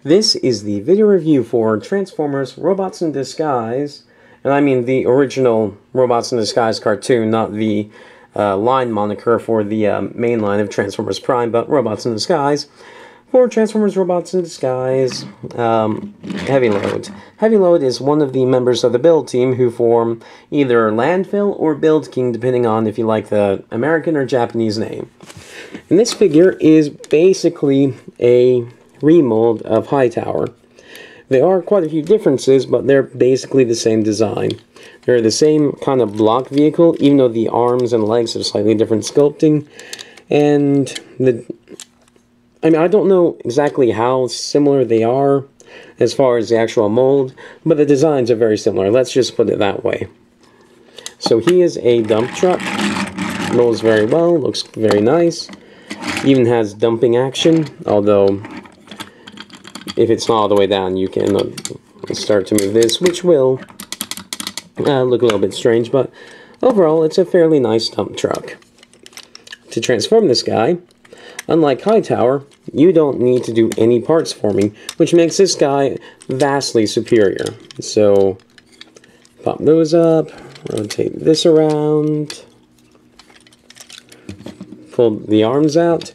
This is the video review for Transformers Robots in Disguise, and I mean the original Robots in Disguise cartoon, not the line moniker for the main line of Transformers Prime, but Robots in Disguise. For Transformers Robots in Disguise, Heavy Load. Heavy Load is one of the members of the Build Team who form either Landfill or Build King, depending on if you like the American or Japanese name. And this figure is basically a remold of Hightower. There are quite a few differences, but they're basically the same design. They're the same kind of block vehicle, even though the arms and legs have slightly different sculpting. And I don't know exactly how similar they are as far as the actual mold, but the designs are very similar. Let's just put it that way. So he is a dump truck. Molds very well, looks very nice. Even has dumping action, although if it's not all the way down, you can start to move this, which will look a little bit strange, but overall, it's a fairly nice dump truck. To transform this guy, unlike Hightower, you don't need to do any parts forming, which makes this guy vastly superior. So, pop those up, rotate this around, fold the arms out,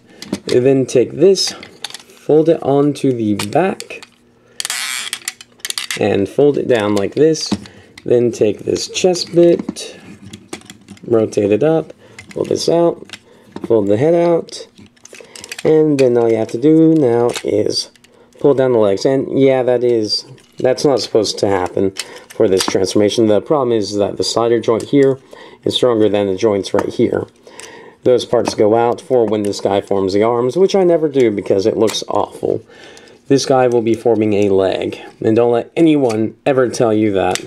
and then take this, fold it onto the back, and fold it down like this. Then take this chest bit, rotate it up, pull this out, fold the head out, and then all you have to do now is pull down the legs. And yeah, that's not supposed to happen for this transformation. The problem is that the slider joint here is stronger than the joints right here. Those parts go out for when this guy forms the arms, which I never do because it looks awful. This guy will be forming a leg, and don't let anyone ever tell you that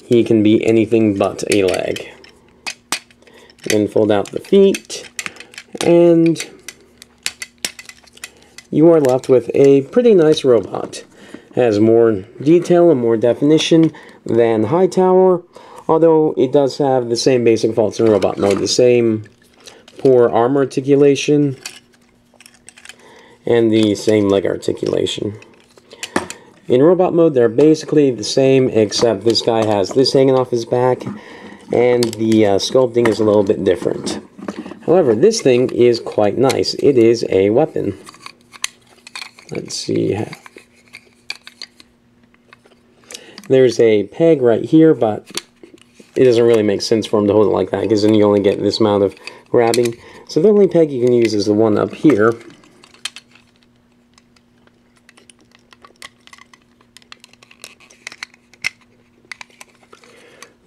he can be anything but a leg. Then fold out the feet, and you are left with a pretty nice robot. Has more detail and more definition than Hightower, although it does have the same basic faults in robot mode, the same poor arm articulation, and the same leg articulation. In robot mode, they're basically the same, except this guy has this hanging off his back, and the sculpting is a little bit different. However, this thing is quite nice. It is a weapon. Let's see. There's a peg right here, but it doesn't really make sense for him to hold it like that, because then you only get this amount of grabbing. So the only peg you can use is the one up here.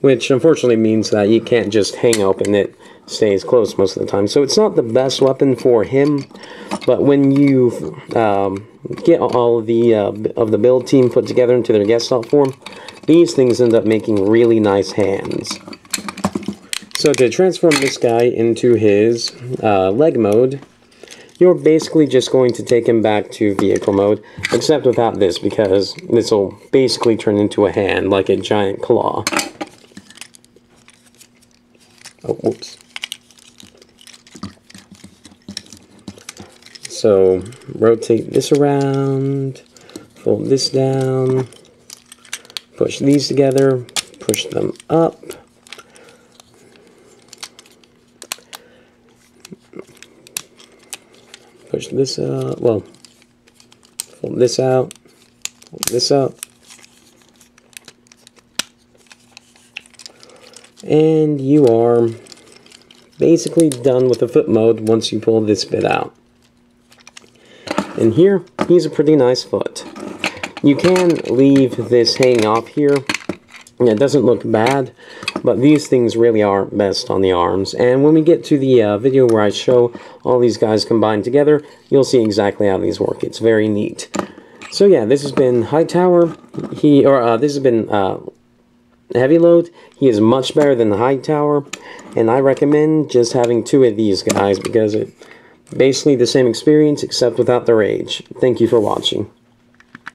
Which unfortunately means that you can't just hang open it. Stays closed most of the time. So it's not the best weapon for him, but when you get all of the build team put together into their Gestalt form, these things end up making really nice hands. So to transform this guy into his leg mode, you're basically just going to take him back to vehicle mode, except without this, because this will basically turn into a hand, like a giant claw. Oh, whoops. So, rotate this around, fold this down, push these together, push them up, push this up, well, fold this out, fold this up, and you are basically done with the foot mode once you pull this bit out. And here, he's a pretty nice foot. You can leave this hanging off here. It doesn't look bad, but these things really are best on the arms. And when we get to the video where I show all these guys combined together, you'll see exactly how these work. It's very neat. So yeah, this has been Hightower. This has been Heavy Load. He is much better than the Hightower, and I recommend just having two of these guys because it basically the same experience except without the rage. Thank you for watching.